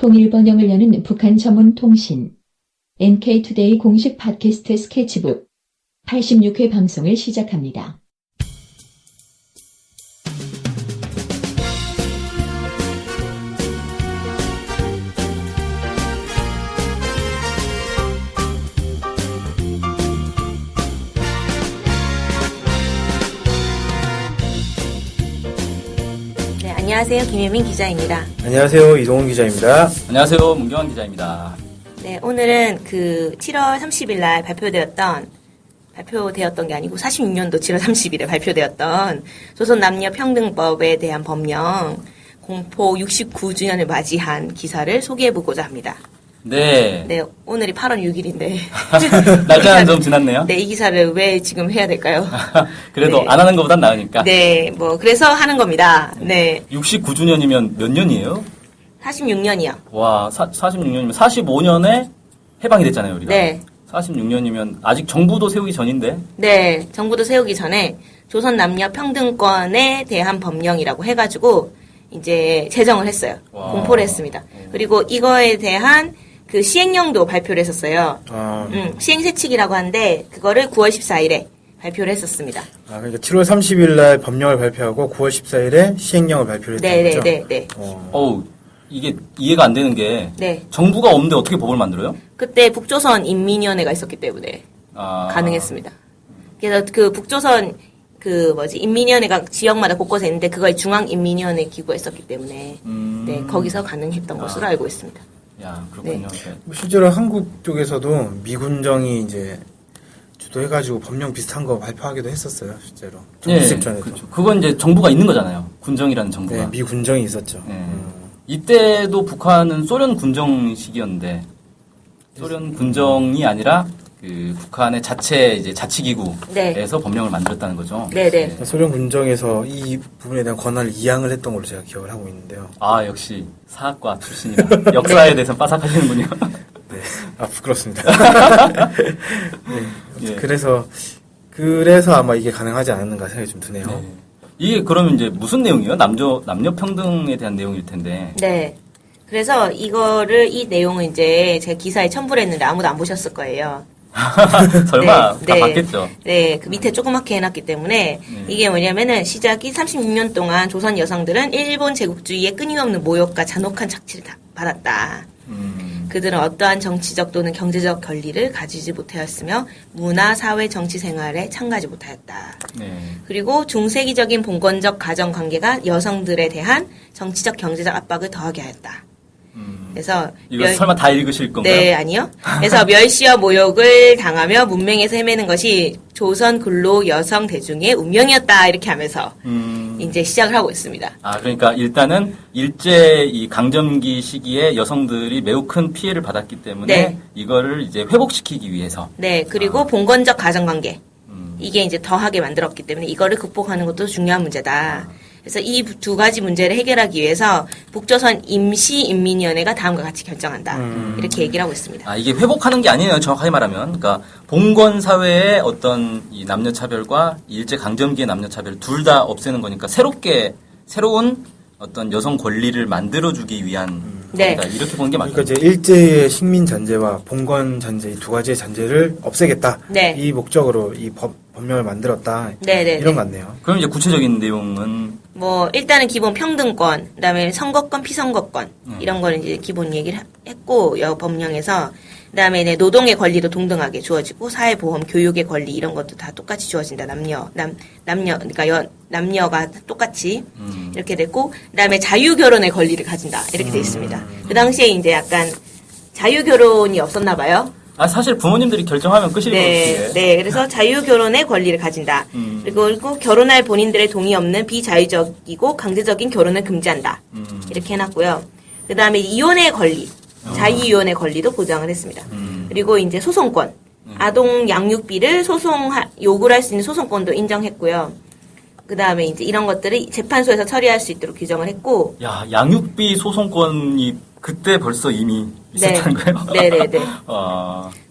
통일 번영을 여는 북한 전문 통신 NK투데이 공식 팟캐스트 스케치북 86회 방송을 시작합니다. 안녕하세요. 김혜민 기자입니다. 안녕하세요. 이동훈 기자입니다. 안녕하세요. 문경환 기자입니다. 네, 오늘은 7월 30일 날 발표되었던 게 아니고 46년도 7월 30일에 발표되었던 조선 남녀 평등법에 대한 법령 공포 69주년을 맞이한 기사를 소개해보고자 합니다. 네. 네, 오늘이 8월 6일인데. 날짜는 좀 지났네요. 네, 이 기사를 왜 지금 해야 될까요? 그래도 네. 안 하는 것보단 나으니까. 네, 그래서 하는 겁니다. 네. 69주년이면 몇 년이에요? 46년이요. 와, 46년이면 45년에 해방이 됐잖아요, 우리가. 네. 46년이면 아직 정부도 세우기 전인데. 네, 정부도 세우기 전에 조선 남녀 평등권에 대한 법령이라고 해가지고 이제 제정을 했어요. 와. 공포를 했습니다. 그리고 이거에 대한 그 시행령도 발표를 했었어요. 시행세칙이라고 하는데 그거를 9월 14일에 발표를 했었습니다. 그러니까 7월 30일 날 법령을 발표하고 9월 14일에 시행령을 발표를 했던 거죠? 네. 이게 이해가 안 되는 게. 네. 정부가 없는데 어떻게 법을 만들어요? 그때 북조선 인민위원회가 있었기 때문에 가능했습니다. 그래서 그 북조선 인민위원회가 지역마다 곳곳에 있는데 그걸 중앙인민위원회 기구가 있었기 때문에 네, 거기서 가능했던 것으로 알고 있습니다. 야, 그렇군요. 네. 실제로 한국 쪽에서도 미군정이 이제 주도해가지고 법령 비슷한 거 발표하기도 했었어요, 실제로. 정부식 전에도. 그렇죠. 그건 이제 정부가 있는 거잖아요. 군정이라는 정부가. 네, 미군정이 있었죠. 네. 이때도 북한은 소련 군정 시기였는데 소련 군정이 아니라 그 북한의 자체 이제 자치기구에서 네. 법령을 만들었다는 거죠. 네네. 소련 군정에서 이 부분에 대한 권한을 이양을 했던 걸로 제가 기억을 하고 있는데요. 아, 역시 사학과 출신이라 역사에 대해서 빠삭하시는군요. 네. 부끄럽습니다. 네. 예. 그래서 아마 이게 가능하지 않았는가 생각이 좀 드네요. 네. 이게 그러면 이제 무슨 내용이에요? 남녀 평등에 대한 내용일 텐데. 네. 그래서 이 내용을 이제 제가 기사에 첨부를 했는데 아무도 안 보셨을 거예요. 설마 네, 다 네. 봤겠죠. 네, 그 밑에 조그맣게 해놨기 때문에 이게 뭐냐면은 시작이 36년 동안 조선 여성들은 일본 제국주의의 끊임없는 모욕과 잔혹한 착취를 받았다. 그들은 어떠한 정치적 또는 경제적 권리를 가지지 못하였으며 문화, 사회, 정치 생활에 참가하지 못하였다. 네. 그리고 중세기적인 봉건적 가정 관계가 여성들에 대한 정치적 경제적 압박을 더하게 하였다. 그래서 이거 설마 다 읽으실 건가요? 네, 아니요. 그래서 멸시와 모욕을 당하며 문맹에서 헤매는 것이 조선 근로 여성 대중의 운명이었다 이렇게 하면서 이제 시작을 하고 있습니다. 그러니까 일단은 일제 이 강점기 시기에 여성들이 매우 큰 피해를 받았기 때문에 네. 이거를 이제 회복시키기 위해서. 네, 그리고 봉건적 가정관계 이게 이제 더하게 만들었기 때문에 이거를 극복하는 것도 중요한 문제다. 그래서 이 두 가지 문제를 해결하기 위해서 북조선 임시인민위원회가 다음과 같이 결정한다. 이렇게 얘기를 하고 있습니다. 이게 회복하는 게 아니에요. 정확하게 말하면. 그러니까 봉건 사회의 어떤 이 남녀 차별과 일제 강점기의 남녀 차별 둘 다 없애는 거니까 새로운 어떤 여성 권리를 만들어주기 위한 네. 겁니다. 이렇게 보는 게 맞죠. 그러니까 이제 일제의 식민 잔재와 봉건 잔재 이 두 가지의 잔재를 없애겠다. 네. 이 목적으로 이 법령을 만들었다. 네. 이런 것 같네요. 그럼 이제 구체적인 내용은 일단은 기본 평등권, 그다음에 선거권, 피선거권 이런 거는 이제 기본 얘기를 했고 법령에서 그다음에 노동의 권리도 동등하게 주어지고 사회보험, 교육의 권리 이런 것도 다 똑같이 주어진다. 그러니까 남녀가 똑같이 이렇게 됐고 그다음에 자유결혼의 권리를 가진다. 이렇게 돼 있습니다. 그 당시에 이제 약간 자유결혼이 없었나 봐요. 사실 부모님들이 결정하면 끝일 것 같아요. 네. 그래서 자유결혼의 권리를 가진다. 그리고 결혼할 본인들의 동의 없는 비자유적이고 강제적인 결혼을 금지한다. 이렇게 해놨고요. 그 다음에 이혼의 권리, 자유이혼의 권리도 보장을 했습니다. 그리고 이제 소송권, 아동 양육비를 요구를 할 수 있는 소송권도 인정했고요. 그 다음에 이제 이런 것들을 재판소에서 처리할 수 있도록 규정을 했고. 야, 양육비 소송권이 그때 벌써 이미 있었다는 거예요? 네네네.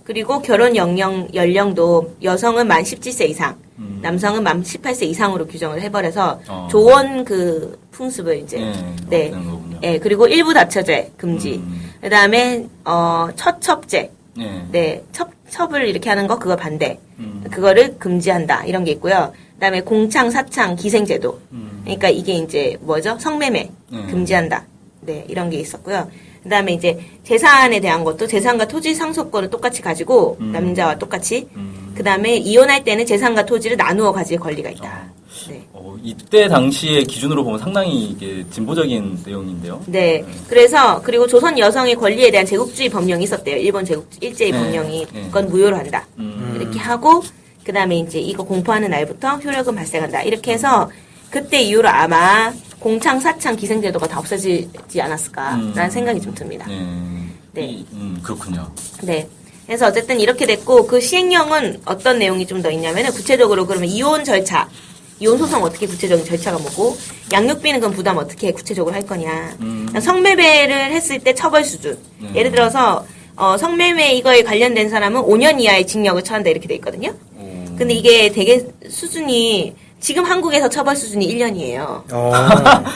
그리고 결혼 연령도 여성은 만 17세 이상, 남성은 만 18세 이상으로 규정을 해버려서 조원 그 풍습을 이제 네. 거군요. 예, 그리고 일부 다처제 금지. 그다음에 처첩제. 네. 네, 첩을 이렇게 하는 거 그거 반대. 그거를 금지한다. 이런 게 있고요. 그다음에 공창, 사창, 기생제도. 그러니까 이게 이제 뭐죠? 성매매 금지한다. 네, 이런 게 있었고요. 그다음에 이제 재산에 대한 것도 재산과 토지 상속권을 똑같이 가지고 남자와 똑같이. 그다음에 이혼할 때는 재산과 토지를 나누어 가질 권리가 있다. 네. 이때 당시의 기준으로 보면 상당히 이게 진보적인 내용인데요. 네. 그리고 조선 여성의 권리에 대한 제국주의 법령이 있었대요. 일본 일제의 네. 법령이 네. 그건 무효로 한다. 이렇게 하고 그다음에 이제 이거 공포하는 날부터 효력은 발생한다. 이렇게 해서 그때 이후로 아마 공창, 사창, 기생제도가 다 없어지지 않았을까라는 생각이 좀 듭니다. 네. 그렇군요. 네. 그래서 어쨌든 이렇게 됐고 그 시행령은 어떤 내용이 좀 더 있냐면은 구체적으로 그러면 이혼 절차, 이혼 소송 어떻게 구체적인 절차가 뭐고 양육비는 그럼 부담 어떻게 구체적으로 할 거냐. 성매매를 했을 때 처벌 수준. 예를 들어서 성매매 이거에 관련된 사람은 5년 이하의 징역을 처한다 이렇게 돼 있거든요. 근데 이게 되게 수준이 지금 한국에서 처벌 수준이 1년이에요.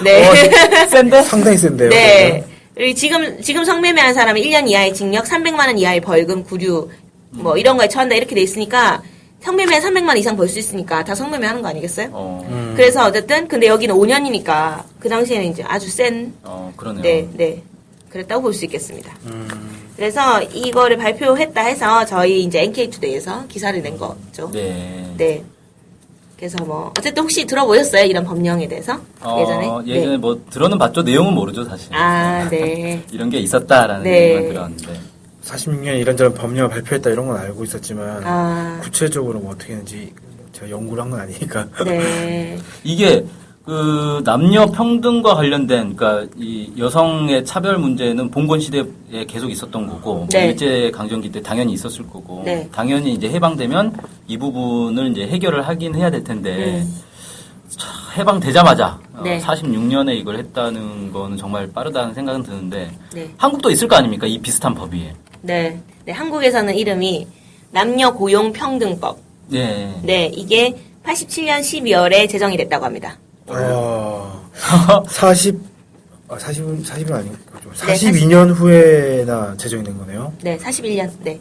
네. 센데? 상당히 센데요. 네. 그리고 지금 성매매한 사람은 1년 이하의 징역, 300만 원 이하의 벌금, 구류, 뭐 이런 거에 처한다 이렇게 돼 있으니까 성매매 300만 원 이상 벌 수 있으니까 다 성매매 하는 거 아니겠어요? 그래서 어쨌든 근데 여기는 5년이니까 그 당시에는 이제 아주 센. 그러네요. 네. 그랬다고 볼 수 있겠습니다. 그래서 이거를 발표했다 해서 저희 이제 NK투데이에서 기사를 낸 거죠. 네. 네. 그래서 뭐 어쨌든 혹시 들어보셨어요? 이런 법령에 대해서? 예전에? 예전에 네. 뭐 들어는 봤죠. 내용은 모르죠, 사실. 아, 네. 이런 게 있었다라는 네. 얘기만 들었는데. 46년에 이런저런 법령을 발표했다 이런 건 알고 있었지만 아. 구체적으로 뭐 어떻게 했는지 제가 연구를 한 건 아니니까. 네. 이게 그 남녀 평등과 관련된 그러니까 이 여성의 차별 문제는 봉건 시대에 계속 있었던 거고 네. 일제 강점기 때 당연히 있었을 거고 네. 당연히 이제 해방되면 이 부분을 이제 해결을 하긴 해야 될 텐데 해방되자마자 네. 46년에 이걸 했다는 거는 정말 빠르다는 생각은 드는데 네. 한국도 있을 거 아닙니까? 이 비슷한 법이. 네. 네. 한국에서는 이름이 남녀 고용 평등법. 네. 네. 이게 87년 12월에 제정이 됐다고 합니다. 40은 아니고 42년 후에나 제정이 된 거네요. 네. 41년. 네.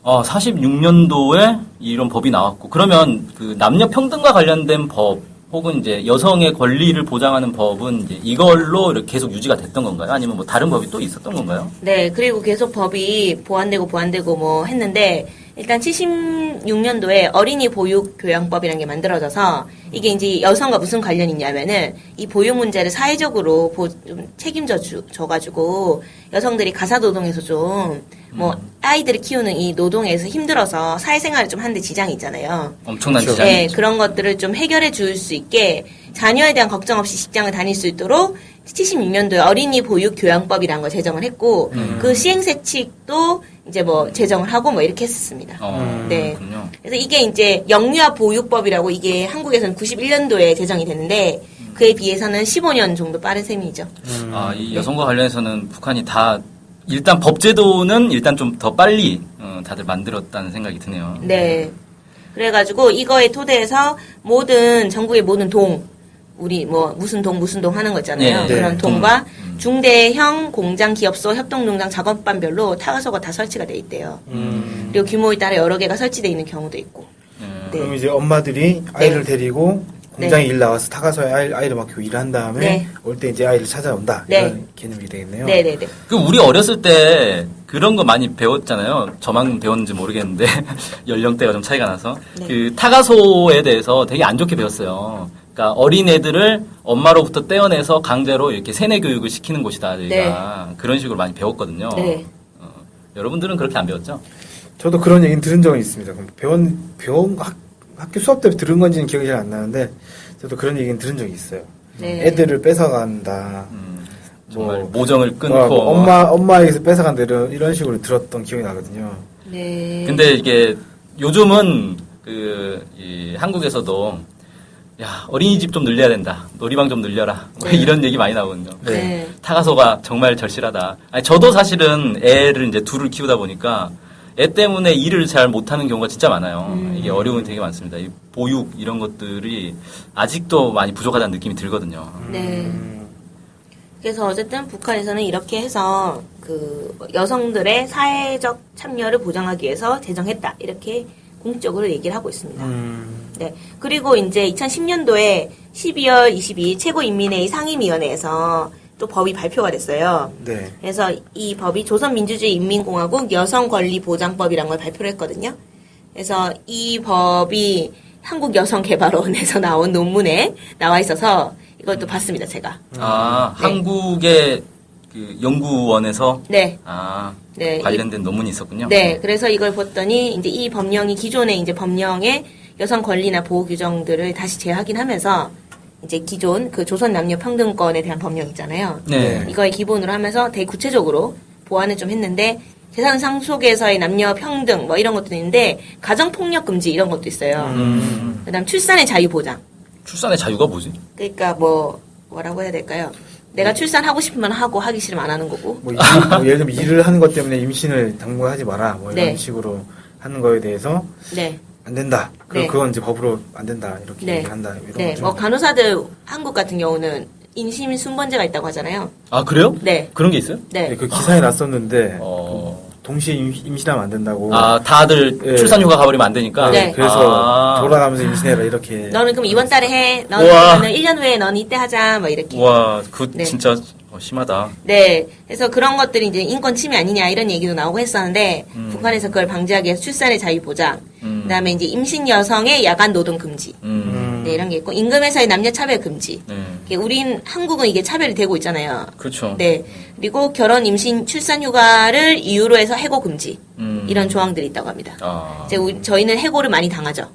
46년도에 이런 법이 나왔고 그러면 그 남녀 평등과 관련된 법 혹은 이제 여성의 권리를 보장하는 법은 이제 이걸로 이렇게 계속 유지가 됐던 건가요? 아니면 뭐 다른 법이 또 있었던 건가요? 네. 그리고 계속 법이 보완되고 뭐 했는데 일단 76년도에 어린이 보육 교양법이라는 게 만들어져서 이게 이제 여성과 무슨 관련이 있냐면은 이 보육 문제를 사회적으로 좀 책임져 줘가지고 여성들이 가사노동에서 좀 뭐 아이들을 키우는 이 노동에서 힘들어서 사회생활을 좀 하는데 지장이 있잖아요. 엄청난 그렇죠. 지장이 네, 있죠. 그런 것들을 좀 해결해 줄 수 있게 자녀에 대한 걱정 없이 직장을 다닐 수 있도록 76년도에 어린이 보육 교양법이라는 걸 제정을 했고 그 시행세칙도 이제 뭐 제정을 하고 뭐 이렇게 했었습니다. 네. 그렇군요. 그래서 이게 이제 영유아 보육법이라고 이게 한국에서는 91년도에 제정이 됐는데 그에 비해서는 15년 정도 빠른 셈이죠. 이 여성과 관련해서는 북한이 다 일단 법제도는 일단 좀 더 빨리 다들 만들었다는 생각이 드네요. 네. 그래가지고 이거에 토대해서 전국의 모든 우리 뭐 무슨 동 하는 거 있잖아요. 네. 그런 동과 중대형 공장, 기업소, 협동농장 작업반별로 타가소가 다 설치가 돼 있대요. 그리고 규모에 따라 여러 개가 설치돼 있는 경우도 있고. 네. 그럼 이제 엄마들이 아이를 데리고 공장에 일 나와서 타가서에 아이를 맡기고 일한 다음에 네. 올 때 이제 아이를 찾아온다. 네. 이런 개념이 되겠네요. 네네네. 그 우리 어렸을 때 그런 거 많이 배웠잖아요. 저만 배웠는지 모르겠는데 연령대가 좀 차이가 나서 네. 그 타가소에 대해서 되게 안 좋게 배웠어요. 그러니까 어린 애들을 엄마로부터 떼어내서 강제로 이렇게 세뇌 교육을 시키는 곳이다. 저희가 그런 식으로 많이 배웠거든요. 네. 여러분들은 그렇게 안 배웠죠? 저도 그런 얘기는 들은 적은 있습니다. 배운 학교 수업 때 들은 건지는 기억이 잘 안 나는데 저도 그런 얘기는 들은 적이 있어요. 네. 애들을 뺏어간다. 정말 뭐, 모정을 끊고 엄마에게서 뺏어간다 이런 식으로 들었던 기억이 나거든요. 네. 근데 이게 요즘은 이 한국에서도 야 어린이집 좀 늘려야 된다. 놀이방 좀 늘려라. 네. 이런 얘기 많이 나오거든요. 네. 타가소가 정말 절실하다. 아니, 저도 사실은 애를 이제 둘을 키우다 보니까 애 때문에 일을 잘 못하는 경우가 진짜 많아요. 이게 어려움이 되게 많습니다. 이 보육 이런 것들이 아직도 많이 부족하다는 느낌이 들거든요. 네. 그래서 어쨌든 북한에서는 이렇게 해서 그 여성들의 사회적 참여를 보장하기 위해서 제정했다. 이렇게 공적으로 얘기를 하고 있습니다. 네. 그리고 이제 2010년도에 12월 22일 최고인민회의 상임위원회에서 또 법이 발표가 됐어요. 네. 그래서 이 법이 조선민주주의인민공화국 여성권리보장법이라는 걸 발표를 했거든요. 그래서 이 법이 한국여성개발원에서 나온 논문에 나와 있어서 이걸 또 봤습니다, 제가. 아, 네. 한국의 그 연구원에서 네. 네, 관련된 논문이 있었군요. 네, 그래서 이걸 봤더니 이제 이 법령이 기존의 이제 법령의 여성 권리나 보호 규정들을 다시 재확인하면서 이제 기존 그 조선 남녀 평등권에 대한 법령 있잖아요. 네. 이거에 기본으로 하면서 되게 구체적으로 보완을 좀 했는데 재산 상속에서의 남녀 평등 뭐 이런 것도 있는데 가정 폭력 금지 이런 것도 있어요. 그다음 출산의 자유 보장. 출산의 자유가 뭐지? 그러니까 뭐라고 해야 될까요? 내가 출산하고 싶으면 하고 하기 싫으면 안 하는 거고. 뭐 예를 들면 일을 하는 것 때문에 임신을 당분하지 마라. 뭐 이런 네. 식으로 하는 거에 대해서 네. 안 된다. 네. 그건 이제 법으로 안 된다. 이렇게 네. 얘기한다. 이런 네. 거죠. 뭐 간호사들 한국 같은 경우는 임신 순번제가 있다고 하잖아요. 아, 그래요? 네. 그런 게 있어요? 네. 네, 그 기사에 났었는데 어. 동시에 임신하면 안 된다고. 아, 다들 예. 출산휴가 가버리면 안 되니까. 네. 그래서 아. 돌아가면서 임신해라 이렇게. 너는 그럼 이번 달에 해. 너는 우와. 1년 후에 너는 이때 하자. 뭐 이렇게. 와, 그 네. 진짜 심하다. 네. 그래서 그런 것들이 이제 인권 침해 아니냐 이런 얘기도 나오고 했었는데 북한에서 그걸 방지하기 위해서 출산의 자유 보장. 그다음에 이제 임신 여성의 야간 노동 금지. 네, 이런 게 있고 임금에서의 남녀 차별 금지. 네. 우린 한국은 이게 차별이 되고 있잖아요. 그렇죠. 네. 그리고 결혼, 임신, 출산 휴가를 이유로 해서 해고 금지. 이런 조항들이 있다고 합니다. 아. 이제 저희는 해고를 많이 당하죠.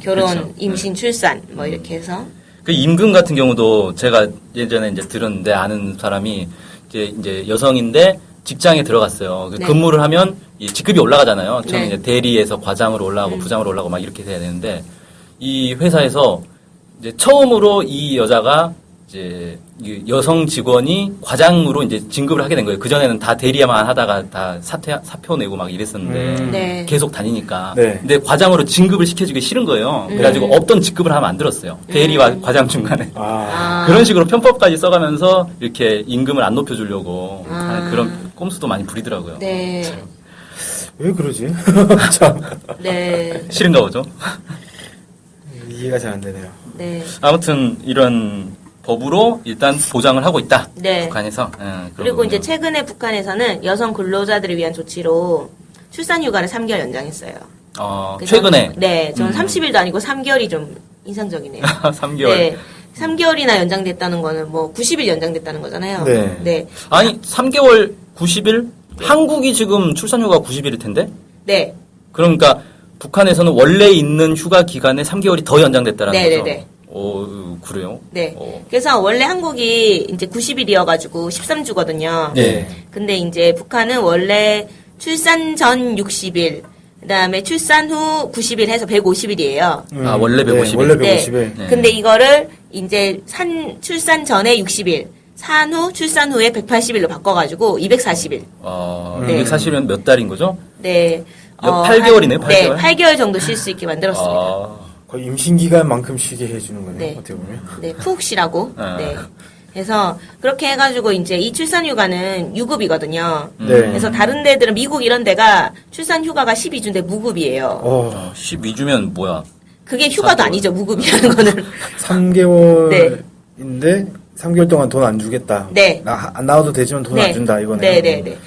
결혼, 그렇죠. 임신, 출산 뭐 이렇게 해서. 그 임금 같은 경우도 제가 예전에 이제 들었는데 아는 사람이 이제 여성인데 직장에 들어갔어요. 네. 근무를 하면 이 직급이 올라가잖아요. 처음에 네. 이제 대리에서 과장으로 올라가고 부장으로 올라가고 막 이렇게 돼야 되는데 이 회사에서 이제 처음으로 이 여자가 이제 이 여성 직원이 과장으로 이제 진급을 하게 된 거예요. 그 전에는 다 대리야만 하다가 다 사표 내고 막 이랬었는데 네. 계속 다니니까. 네. 근데 과장으로 진급을 시켜주기 싫은 거예요. 그래가지고 없던 직급을 하면 안 들었어요. 대리와 과장 중간에. 아. 그런 식으로 편법까지 써가면서 이렇게 임금을 안 높여주려고 하는 그런 꼼수도 많이 부리더라고요. 네. 왜 그러지? 참 네. 싫은가 보죠. 이해가 잘 안 되네요. 네. 아무튼 이런 법으로 일단 보장을 하고 있다. 네. 북한에서. 그런 그리고 이제 거군요. 최근에 북한에서는 여성 근로자들을 위한 조치로 출산 휴가를 3개월 연장했어요. 그래서 최근에 네. 저는 30일도 아니고 3개월이 좀 인상적이네요. 3개월. 네. 3개월이나 연장됐다는 거는 뭐 90일 연장됐다는 거잖아요. 네. 네. 아니 3개월 90일? 한국이 지금 출산휴가 90일일 텐데? 네. 그러니까 북한에서는 원래 있는 휴가 기간에 3개월이 더 연장됐다라는 네, 거죠? 네, 네. 그래요? 네. 그래서 원래 한국이 이제 90일이어가지고 13주거든요. 네. 근데 이제 북한은 원래 출산 전 60일, 그 다음에 출산 후 90일 해서 150일이에요. 원래 150일. 원래 네. 150일. 네. 근데 이거를 이제 출산 전에 60일, 산 후, 출산 후에 180일로 바꿔가지고 240일. 네. 240일은 몇 달인 거죠? 네. 8개월이네요, 8개월. 네, 8개월 정도 쉴 수 있게 만들었습니다. 거의 임신 기간만큼 쉬게 해주는 거네요. 네. 어떻게 보면. 네, 푹 쉬라고. 아. 네. 그래서 그렇게 해가지고 이제 이 출산휴가는 유급이거든요. 네. 그래서 다른 데들은 미국 이런 데가 출산휴가가 12주인데 무급이에요. 12주면 뭐야? 그게 휴가도 아니죠, 무급이라는 거는. 3개월인데 3개월 동안 돈 안 주겠다. 네. 안 나와도 되지만 돈 안 준다 이거네요. 네네네.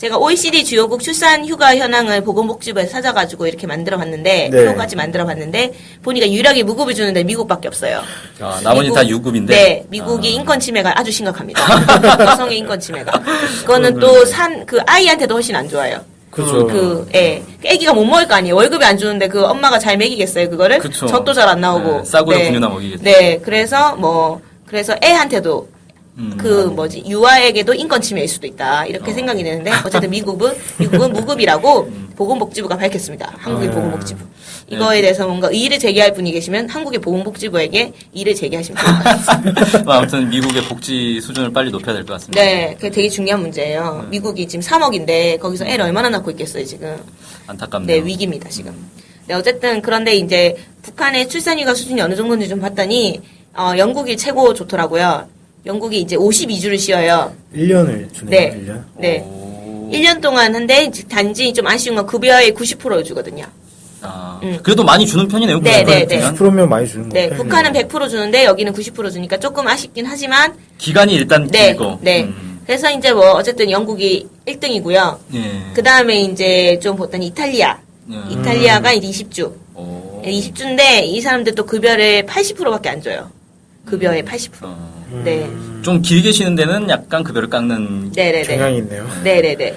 제가 OECD 주요국 출산휴가 현황을 보건복지부에서 찾아가지고 이렇게 만들어봤는데 네. 표까지 만들어봤는데 보니까 유일하게 무급을 주는데 미국밖에 없어요. 나머지 다 유급인데. 네, 미국이 인권 침해가 아주 심각합니다. 여성의 인권 침해가. 그거는 또 그 아이한테도 훨씬 안 좋아요. 그렇죠. 애기가 못 먹을 거 아니에요. 월급이 안 주는데 그 엄마가 잘 먹이겠어요, 그거를? 그쵸. 젖도 잘 안 나오고. 네, 싸구려 분유나 먹이겠죠. 네, 그래서 애한테도 유아에게도 인권 침해일 수도 있다. 이렇게 생각이 되는데, 어쨌든 미국은 무급이라고 보건복지부가 밝혔습니다. 한국의 보건복지부. 이거에 대해서 뭔가 의의를 제기할 분이 계시면 한국의 보건복지부에게 이의를 제기하시면 됩니다. 아무튼 미국의 복지 수준을 빨리 높여야 될 것 같습니다. 네, 그게 되게 중요한 문제예요. 미국이 지금 3억인데, 거기서 애를 얼마나 낳고 있겠어요, 지금. 안타깝네요. 네, 위기입니다, 지금. 네, 어쨌든, 그런데 이제, 북한의 출산휴가 수준이 어느 정도인지 좀 봤더니, 영국이 최고 좋더라고요. 영국이 이제 52주를 쉬어요. 1년을 주네요. 네. 1년. 네. 오. 1년 동안 한데 단지 좀 아쉬운 건 급여의 90%를 주거든요. 아, 그래도 많이 주는 편이네요. 네, 네, 네. 10%면 많이 주는 네, 거예요. 북한은 100% 주는데 여기는 90% 주니까 조금 아쉽긴 하지만 기간이 일단 네, 길고. 네. 그래서 이제 뭐 어쨌든 영국이 1등이고요. 예. 그 다음에 이제 좀 보던 이탈리아. 이탈리아가 이제 20주. 오. 20주인데 이 사람들도 급여를 80%밖에 안 줘요. 급여의 80%. 네. 좀 길게 쉬는 데는 약간 급여를 깎는. 네네네. 경향이 있네요. 네네네.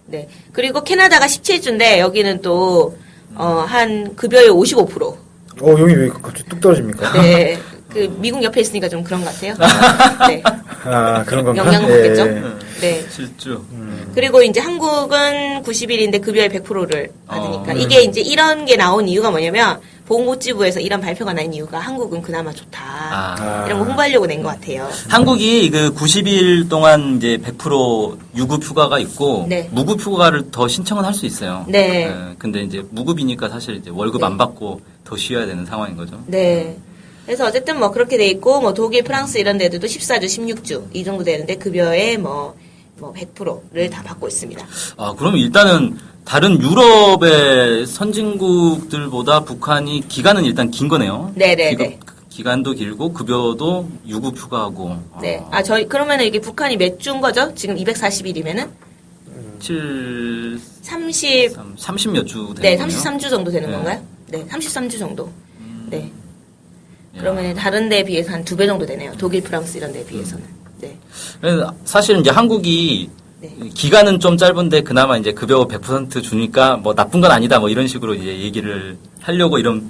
네. 그리고 캐나다가 17주인데 여기는 또, 한 급여의 55%. 여기 왜 갑자기 뚝 떨어집니까? 네. 그 미국 옆에 있으니까 좀 그런 것 같아요. 네. 아, 그런 건가? 영향 먹겠죠. 예. 네. 실주. 그리고 이제 한국은 90일인데 급여의 100%를 받으니까 이게 이제 이런 게 나온 이유가 뭐냐면 보건복지부에서 이런 발표가 난 이유가 한국은 그나마 좋다. 아. 이런 거 홍보하려고 낸 것 같아요. 한국이 그 90일 동안 이제 100% 유급 휴가가 있고 네. 무급 휴가를 더 신청은 할 수 있어요. 네. 근데 이제 무급이니까 사실 이제 월급 네. 안 받고 더 쉬어야 되는 상황인 거죠. 네. 그래서 어쨌든 뭐 그렇게 돼 있고 뭐 독일, 프랑스 이런 데들도 14주, 16주 이 정도 되는데 급여의 뭐 100%를 다 받고 있습니다. 아, 그럼 일단은 다른 유럽의 선진국들보다 북한이 기간은 일단 긴 거네요. 네네네. 기간도 길고 급여도 유급 휴가하고. 네. 그러면은 이게 북한이 몇 주인 거죠? 지금 240일이면은? 30 몇 주 되는 네, 거네요. 33주 정도 되는 네. 건가요? 네, 33주 정도. 네. 그러면 다른 데에 비해서 한 2배 정도 되네요. 독일, 프랑스 이런 데에 비해서는. 네. 그래서 사실은 이제 한국이 네. 기간은 좀 짧은데 그나마 이제 급여 100% 주니까 뭐 나쁜 건 아니다 뭐 이런 식으로 이제 얘기를 하려고 이런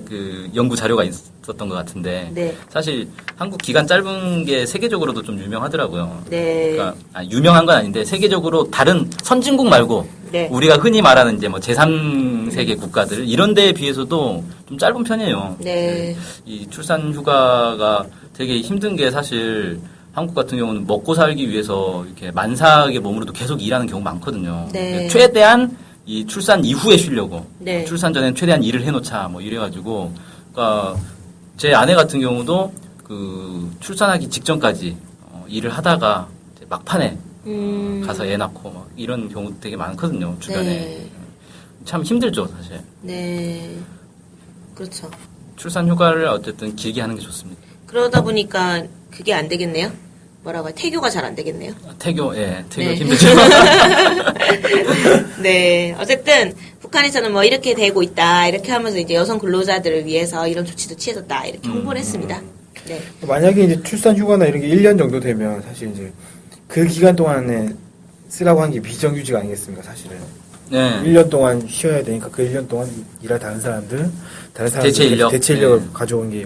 그 연구 자료가 있었던 것 같은데 네. 사실 한국 기간 짧은 게 세계적으로도 좀 유명하더라고요. 네. 그러니까 유명한 건 아닌데 세계적으로 다른 선진국 말고 네. 우리가 흔히 말하는 이제 뭐 제3세계 국가들 이런 데에 비해서도 좀 짧은 편이에요. 네. 이 출산 휴가가 되게 힘든 게 사실 한국 같은 경우는 먹고 살기 위해서 이렇게 만삭의 몸으로도 계속 일하는 경우 많거든요. 네. 최대한 이 출산 이후에 쉬려고 네. 출산 전엔 최대한 일을 해놓자 뭐 이래가지고 그러니까 제 아내 같은 경우도 그 출산하기 직전까지 일을 하다가 이제 막판에 가서 애 낳고 막 이런 경우 되게 많거든요 주변에. 네. 참 힘들죠 사실. 네. 그렇죠. 출산 휴가를 어쨌든 길게 하는 게 좋습니다. 그러다 보니까 그게 안 되겠네요. 뭐라고 태교가 잘 안 되겠네요. 태교 네. 힘들죠. 네. 어쨌든 북한에서는 뭐 이렇게 되고 있다. 이렇게 하면서 이제 여성 근로자들을 위해서 이런 조치도 취해졌다. 이렇게 홍보를 했습니다. 네. 만약에 이제 출산 휴가나 이런 게 1년 정도 되면 사실 이제 그 기간 동안에 쓰라고 한 게 비정규직 아니겠습니까, 사실은. 네. 1년 동안 쉬어야 되니까 그 1년 동안 일할 다른 사람들 대체 인력. 대체 인력을 네. 가져온 게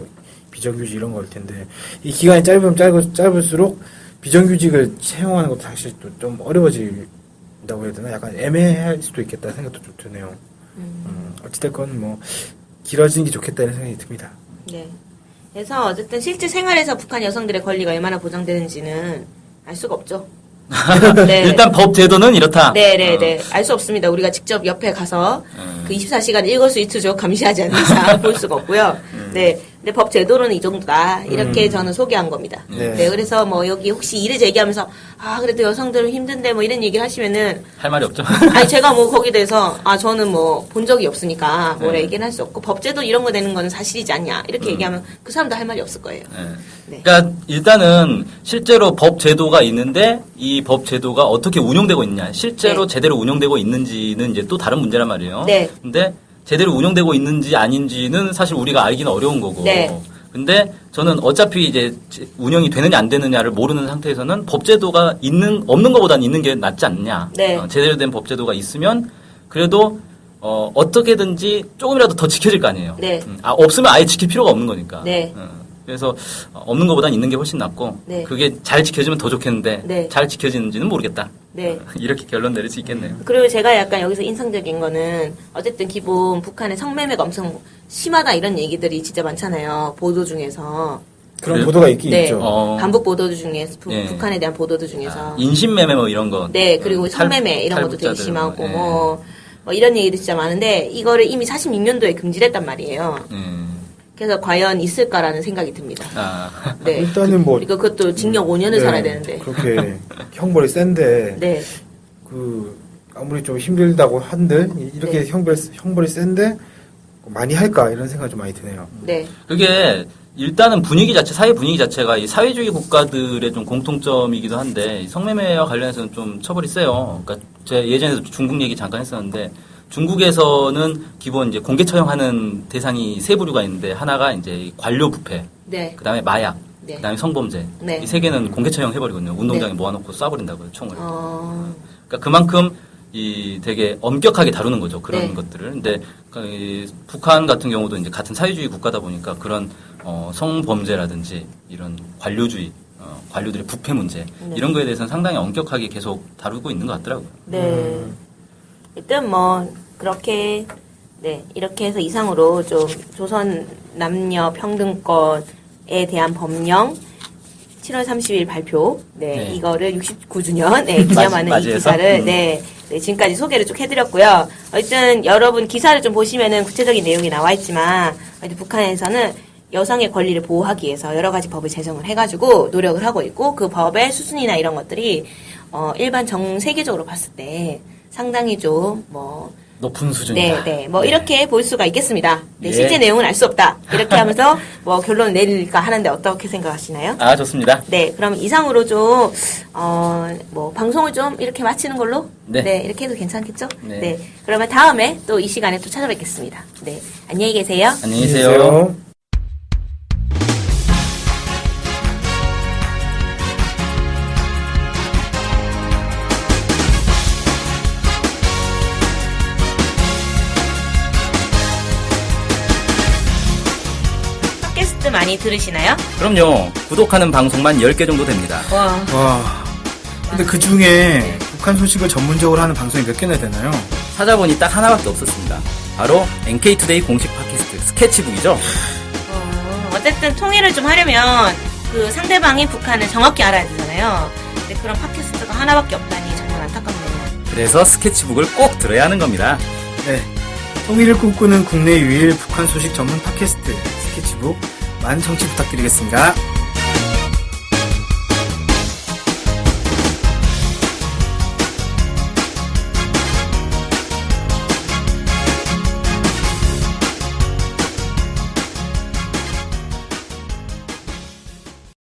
비정규직 이런 거일 텐데 이 기간이 짧으면 짧을수록 비정규직을 채용하는 것도 사실 또 좀 어려워진다고 해야 되나 약간 애매할 수도 있겠다는 생각도 좀 드네요. 어찌됐건 뭐 길어지는 게 좋겠다 이런 생각이 듭니다. 네. 그래서 어쨌든 실제 생활에서 북한 여성들의 권리가 얼마나 보장되는지는 알 수가 없죠. 네. 일단 법 제도는 이렇다. 네네네. 알 수 없습니다. 우리가 직접 옆에 가서 그 24시간 일거수일투족 감시하지 않는 이상 볼 수가 없고요. 네. 근데 법 제도로는 이 정도다. 이렇게 저는 소개한 겁니다. 네. 네. 그래서 뭐 여기 혹시 일을 제기하면서 그래도 여성들은 힘든데 뭐 이런 얘기를 하시면은 할 말이 없죠. 아니 제가 뭐 거기에 대해서 저는 뭐 본 적이 없으니까 뭐라 네. 얘기는 할 수 없고 법제도 이런 거 되는 거는 사실이지 않냐 이렇게 얘기하면 그 사람도 할 말이 없을 거예요. 네. 그러니까 일단은 실제로 법 제도가 있는데 이 법 제도가 어떻게 운용되고 있냐, 실제로 네. 제대로 운용되고 있는지는 이제 또 다른 문제란 말이에요. 네. 근데 제대로 운용되고 있는지 아닌지는 사실 우리가 알기는 어려운 거고. 네. 근데 저는 어차피 이제 운영이 되느냐 안 되느냐를 모르는 상태에서는 법 제도가 없는 것보다는 있는 게 낫지 않냐. 네. 제대로 된 법 제도가 있으면 그래도 어떻게든지 조금이라도 더 지켜질 거 아니에요. 네. 없으면 아예 지킬 필요가 없는 거니까. 네. 그래서 없는 것보다는 있는 게 훨씬 낫고 네. 그게 잘 지켜지면 더 좋겠는데 네. 잘 지켜지는지는 모르겠다. 네. 이렇게 결론 내릴 수 있겠네요. 그리고 제가 약간 여기서 인상적인 거는 어쨌든 기본 북한의 성매매가 엄청 심하다 이런 얘기들이 진짜 많잖아요. 보도 중에서. 그런 그래요? 보도가 있긴 네. 있죠. 반복 보도 중에서 네. 북한에 대한 보도들 중에서. 인신매매 뭐 이런 거. 네, 그리고 성매매 이런 것도 되게 탈북자들 심하고 뭐, 뭐 이런 얘기도 진짜 많은데 이거를 이미 46년도에 금지를 했단 말이에요. 그래서 과연 있을까라는 생각이 듭니다. 아, 네. 일단은 뭐 그리고 그것도 징역 5년을 네, 살아야 되는데. 그렇게 형벌이 센데 네. 그 아무리 좀 힘들다고 한들 이렇게 네. 형벌이 센데 많이 할까 이런 생각이 좀 많이 드네요. 네. 그게 일단은 분위기 자체, 사회 분위기 자체가 이 사회주의 국가들의 좀 공통점이기도 한데 이 성매매와 관련해서는 좀 처벌이 세요. 그러니까 제가 예전에도 중국 얘기 잠깐 했었는데 중국에서는 기본 이제 공개 처형하는 대상이 세 부류가 있는데 하나가 이제 관료 부패, 네. 그다음에 마약, 네. 그다음에 성범죄. 네. 이 세 개는 공개 처형 해버리거든요. 운동장에 네. 모아놓고 쏴버린다고요, 총을. 그러니까 어, 그만큼 이 되게 엄격하게 다루는 거죠. 그런 네. 것들을. 근데 이 북한 같은 경우도 이제 같은 사회주의 국가다 보니까 그런 성범죄라든지 이런 관료주의, 관료들의 부패 문제 네. 이런 거에 대해서는 상당히 엄격하게 계속 다루고 있는 것 같더라고요. 네. 일단 뭐 그렇게 네 이렇게 해서 이상으로 좀 조선 남녀 평등권에 대한 법령 7월 30일 발표 네, 네. 이거를 69주년 네, 기념하는 이 맞이해서? 기사를 네, 지금까지 소개를 쭉 해드렸고요. 어쨌든 여러분 기사를 좀 보시면은 구체적인 내용이 나와 있지만 어쨌든 북한에서는 여성의 권리를 보호하기 위해서 여러 가지 법을 제정을 해가지고 노력을 하고 있고 그 법의 수순이나 이런 것들이 일반 전 세계적으로 봤을 때 상당히 좀 뭐 높은 수준이다. 네, 뭐 이렇게 볼 수가 있겠습니다. 네, 예. 실제 내용은 알 수 없다. 이렇게 하면서 뭐 결론을 내릴까 하는데 어떻게 생각하시나요? 아, 좋습니다. 네, 그럼 이상으로 좀, 뭐, 방송을 좀 이렇게 마치는 걸로? 네. 이렇게 해도 괜찮겠죠? 네. 그러면 다음에 또 이 시간에 또 찾아뵙겠습니다. 네, 안녕히 계세요. 안녕히 계세요. 팟캐스트 많이 들으시나요? 그럼요. 구독하는 방송만 10개 정도 됩니다. 와, 와. 근데 그 중에 북한 소식을 전문적으로 하는 방송이 몇 개나 되나요? 찾아보니 딱 하나밖에 없었습니다. 바로 NK투데이 공식 팟캐스트 스케치북이죠. 어쨌든 통일을 좀 하려면 그 상대방이 북한을 정확히 알아야 되잖아요. 근데 그런 팟캐스트가 하나밖에 없다니 정말 안타깝네요. 그래서 스케치북을 꼭 들어야 하는 겁니다. 네. 통일을 꿈꾸는 국내 유일 북한 소식 전문 팟캐스트 스케치북 많은 청취 부탁드리겠습니다.